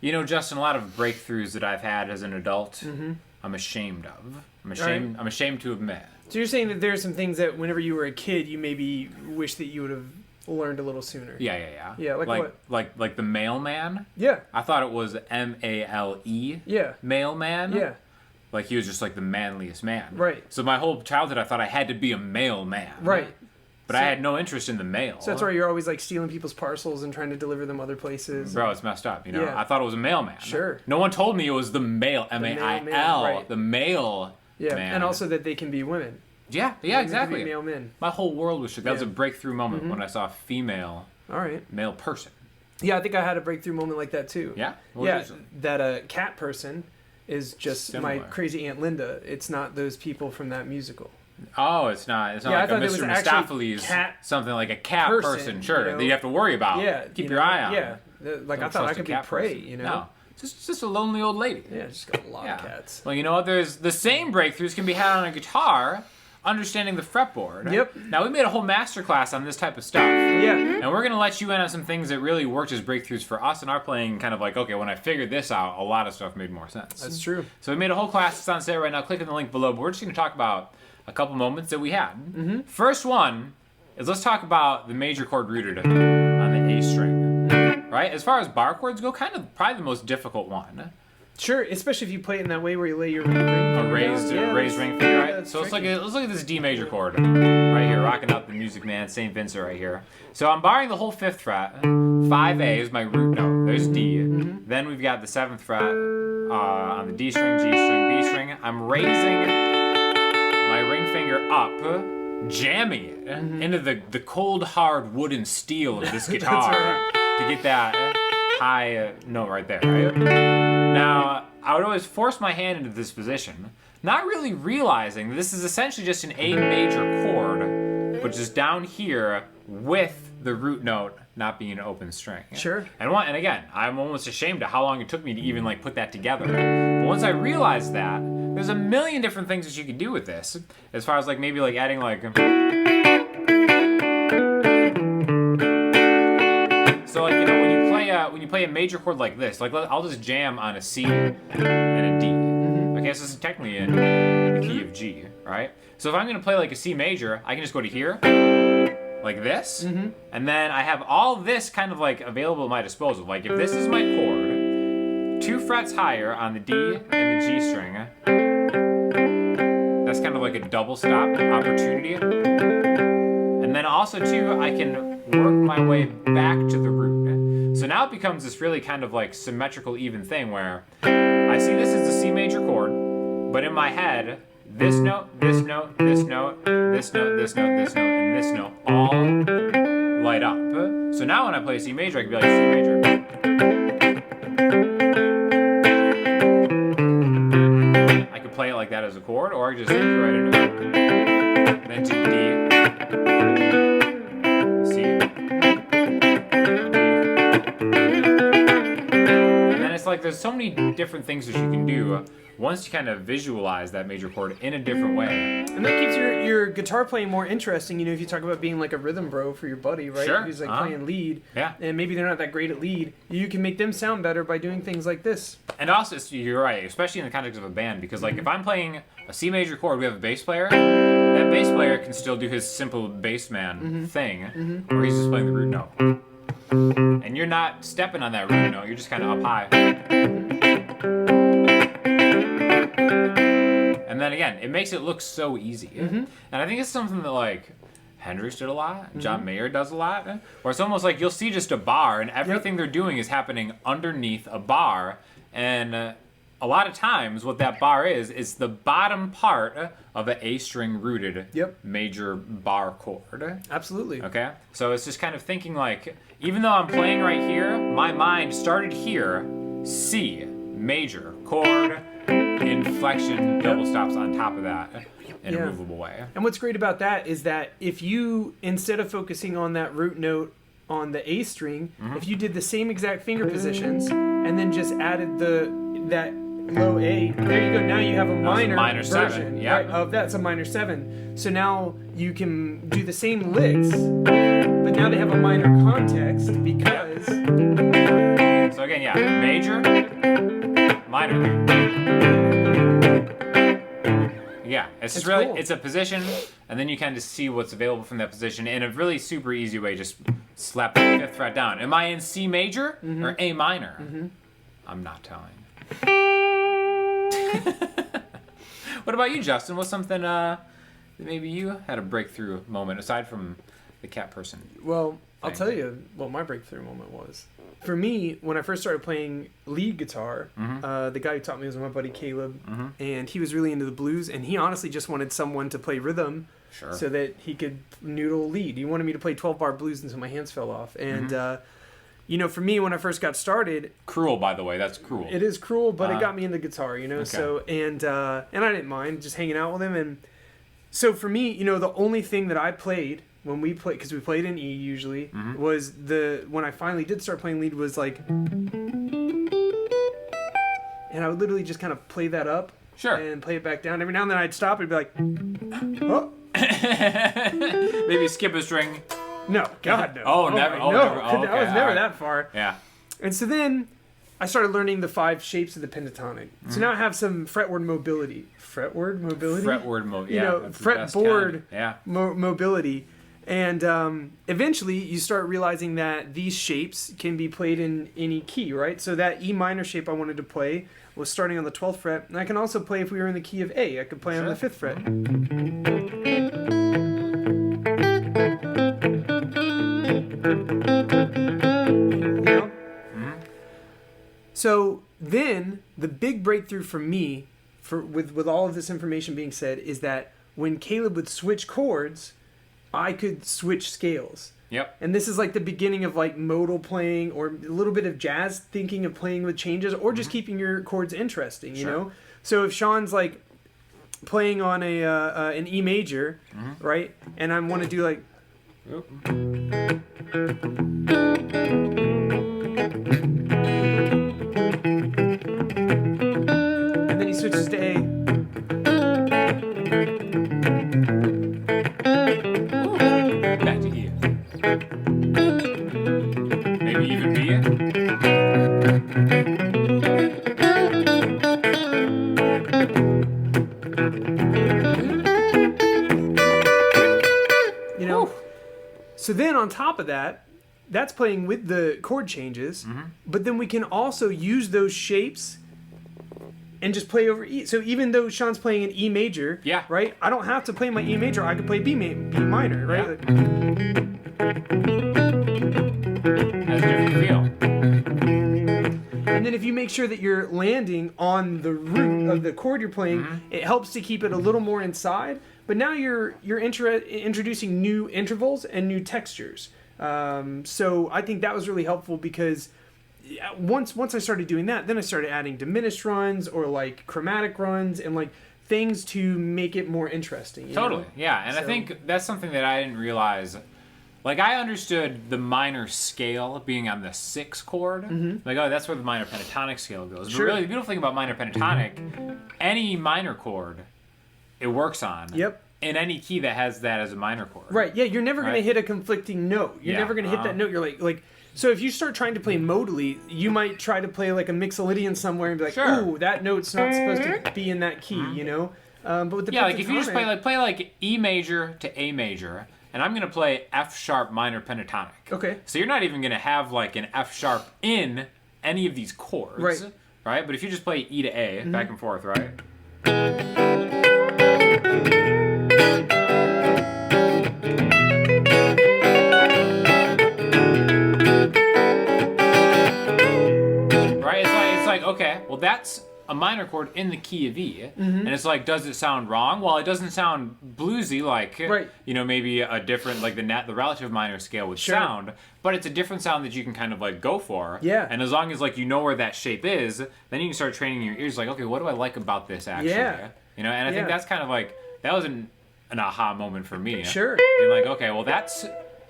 You know, Justin, a lot of breakthroughs that I've had as an adult, I'm ashamed of. I'm ashamed to admit. So you're saying that there are some things that whenever you were a kid, you maybe wish that you would have learned a little sooner. Yeah. Yeah, like what? Like the mailman. Yeah. I thought it was M-A-L-E. Yeah. Mailman. Yeah. Like he was just like the manliest man. Right. So my whole childhood, I thought I had to be a mailman. Right. But I had no interest in the mail. So that's why you're always like stealing people's parcels and trying to deliver them other places. Bro, it's messed up, you know? Yeah. I thought it was a mailman. Sure. No one told me it was the mail, M-A-I-L, right. the mail Yeah, man. and also that they can be women. Yeah, exactly. They can be male men. My whole world was shook. That was a breakthrough moment when I saw a female male person. Yeah, I think I had a breakthrough moment like that too. Yeah? That a cat person is just Similar. my crazy Aunt Linda. It's not those people from that musical. Oh, it's not like I a thought it Mr. was actually Mistopheles, something like a cat person, sure, you know? that you have to worry about. Yeah. Keep your eye on. Yeah. Like I thought I could be prey, person. you know? No. Just a lonely old lady. Yeah, just got a lot of cats. Well, you know what? There's the same breakthroughs can be had on a guitar, understanding the fretboard. Yep. Now, we made a whole masterclass on this type of stuff. Yeah. And we're going to let you in on some things that really worked as breakthroughs for us in our playing, kind of like, okay, when I figured this out, a lot of stuff made more sense. That's true. So we made a whole class that's on sale right now. Click on the link below. But we're just going to talk about a couple moments that we had. First one is let's talk about the major chord rooted on the A string. Right? As far as bar chords go, kind of probably the most difficult one. Sure, especially if you play it in that way where you lay your ring finger A raised ring finger, right? So let's look at this D major chord right here, rocking out the Music Man, St. Vincent right here. So I'm barring the whole 5th fret. 5A is my root note. There's D. Then we've got the 7th fret on the D string, G string, B string. I'm raising my ring finger up, jamming it into the cold, hard wooden steel of this guitar to get that high note right there, right? Now, I would always force my hand into this position, not really realizing that this is essentially just an A major chord, which is down here with the root note not being an open string. Sure. And again, I'm almost ashamed of how long it took me to even like put that together. But once I realized that, there's a million different things that you could do with this, as far as like maybe like adding like. So like, you know, when you play a major chord like this, like I'll just jam on a C and a D. Okay, so this is technically in the key of G, right? So if I'm gonna play like a C major, I can just go to here, like this, and then I have all this kind of like available at my disposal. Like if this is my chord, 2 frets higher on the D and the G string, that's kind of like a double stop opportunity. And then also too, I can work my way back to the root. So now it becomes this really kind of like symmetrical even thing where I see this as a C major chord, but in my head, this note, this note, this note, this note, this note, this note, and this note all light up. So now when I play C major, I can be like C major. I could play it like that as a chord, or I could just right into it. Then to D. C. And then it's like there's so many different things that you can do once you kind of visualize that major chord in a different way. And that keeps your guitar playing more interesting, you know, if you talk about being like a rhythm bro for your buddy, right? Sure. Who's like playing lead. Yeah. And maybe they're not that great at lead. You can make them sound better by doing things like this. And also, you're right, especially in the context of a band, because like if I'm playing a C major chord, we have a bass player, that bass player can still do his simple bass man thing, where he's just playing the root note. And you're not stepping on that root note, you're just kind of up high. And then again, it makes it look so easy. And I think it's something that like Hendrix did a lot, John Mayer does a lot, or it's almost like you'll see just a bar and everything they're doing is happening underneath a bar. And a lot of times what that bar is the bottom part of an A string rooted major bar chord. Absolutely. Okay? So it's just kind of thinking like, even though I'm playing right here, my mind started here, C, major, chord, inflection, double stops on top of that in a movable way. And what's great about that is that if you, instead of focusing on that root note on the A string, if you did the same exact finger positions and then just added that low A, there you go. Now you have a minor version 7, right, of that's a minor 7. So now you can do the same licks, but now they have a minor context because. So again, yeah, major, minor. Yeah, it's just really, cool. it's a position, and then you kind of see what's available from that position in a really super easy way. Just slap the 5th fret down. Am I in C major or A minor? I'm not telling. What about you, Justin? What's something that maybe you had a breakthrough moment aside from the cat person? Well, I'll tell you what my breakthrough moment was. For me, when I first started playing lead guitar, the guy who taught me was my buddy Caleb, and he was really into the blues, and he honestly just wanted someone to play rhythm so that he could noodle lead. He wanted me to play 12-bar blues until my hands fell off. And, you know, for me, when I first got started... Cruel, by the way. That's cruel. It is cruel, but it got me into guitar, you know? Okay. So, and I didn't mind just hanging out with him. And so for me, you know, the only thing that I played... when we played, because we played in E usually, was when I finally did start playing lead was like, and I would literally just kind of play that up, and play it back down. Every now and then I'd stop and be like, oh, maybe skip a string. no, God no. Oh, never. No, Never. Oh, okay. I was never that far. Yeah. And so then I started learning the 5 shapes of the pentatonic. So now I have some fretword mobility. Fretword mobility. Yeah. You know, fretboard Yeah. mobility. And eventually you start realizing that these shapes can be played in any key, right? So that E minor shape I wanted to play was starting on the 12th fret. And I can also play if we were in the key of A. I could play on the 5th fret. You know? So then the big breakthrough for me, with all of this information being said, is that when Caleb would switch chords... I could switch scales. Yep. And this is like the beginning of like modal playing or a little bit of jazz thinking of playing with changes or just keeping your chords interesting, you know? So if Sean's like playing on an E major, right? And I want to do like... and then he switches to A. Back to E. Maybe even B. You know? So then on top of that, that's playing with the chord changes, but then we can also use those shapes and just play over E. So even though Sean's playing an E major, right? I don't have to play my E major. I can play B minor, right? Yeah. Has a different feel. And then if you make sure that you're landing on the root of the chord you're playing, it helps to keep it a little more inside. But now you're introducing new intervals and new textures. So I think that was really helpful because once I started doing that, then I started adding diminished runs or like chromatic runs and like things to make it more interesting. You know? Yeah. And I think that's something that I didn't realize. Like, I understood the minor scale being on the 6 chord. Like, oh, that's where the minor pentatonic scale goes. But really, the beautiful thing about minor pentatonic, any minor chord it works on. In any key that has that as a minor chord. Right, yeah, you're never going to hit a conflicting note. You're never going to hit that note. You're like, so if you start trying to play modally, you might try to play like a mixolydian somewhere and be like, ooh, that note's not supposed to be in that key, you know? But with the like if you just play like E major to A major, and I'm going to play F sharp minor pentatonic. Okay. So you're not even going to have like an F sharp in any of these chords. Right? But if you just play E to A, back and forth, right? Okay, well that's a minor chord in the key of E, and it's like, does it sound wrong? Well, it doesn't sound bluesy like, you know, maybe a different, like the relative minor scale would sound, but it's a different sound that you can kind of like go for. And as long as like you know where that shape is, then you can start training your ears like, okay, what do I like about this actually? You know, and I think that's kind of like, that was an aha moment for me. Being like, okay, well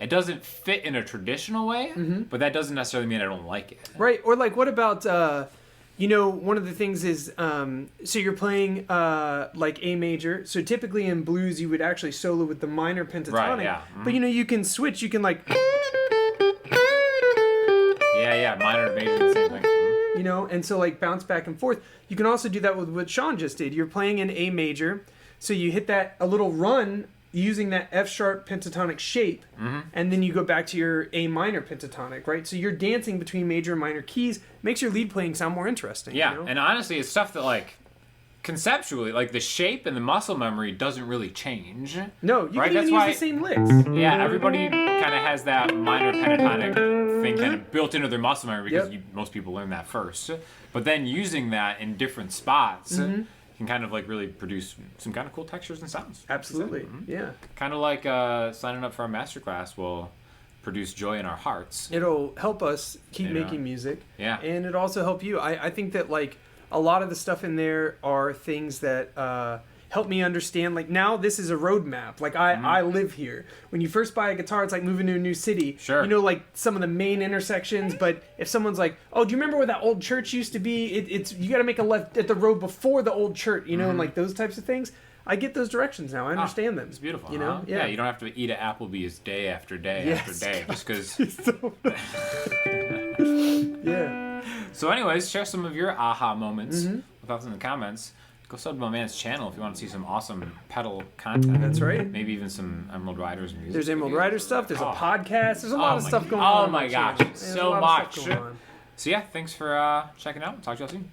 it doesn't fit in a traditional way, but that doesn't necessarily mean I don't like it. Right, or like what about... you know, one of the things is, so you're playing like A major. So typically in blues, you would actually solo with the minor pentatonic. But you know, you can switch. You can like. Yeah, minor to major, the same thing. you know, and so like bounce back and forth. You can also do that with what Sean just did. You're playing in A major, so you hit that a little run using that F sharp pentatonic shape, and then you go back to your A minor pentatonic, right? So you're dancing between major and minor keys, makes your lead playing sound more interesting. Yeah, you know? and honestly, it's stuff that like conceptually, like the shape and the muscle memory doesn't really change. No, you right? can even use the same licks. Yeah, everybody kind of has that minor pentatonic thing kind of built into their muscle memory because most people learn that first. But then using that in different spots can kind of like really produce some kind of cool textures and sounds. Absolutely, yeah. Kind of like signing up for our masterclass will produce joy in our hearts. It'll help us keep making music. Yeah. And it'll also help you. I think that like a lot of the stuff in there are things that help me understand. Like now this is a roadmap. Like I live here. When you first buy a guitar, it's like moving to a new city. Sure. You know, like some of the main intersections. But if someone's like, oh, do you remember where that old church used to be? It's you got to make a left at the road before the old church, you know, and like those types of things. I get those directions now. I understand them. It's beautiful. You know? Huh? Yeah, you don't have to eat at Applebee's day after day after day just because. Yeah. So anyways, share some of your aha moments with us in the comments. Go sub to my man's channel if you want to see some awesome pedal content. That's right. Maybe even some Emeryld Ryders music. There's Emeryld Ryders stuff. There's a podcast. There's a lot of stuff going on. Oh my gosh, so much. So yeah, thanks for checking out. Talk to y'all soon.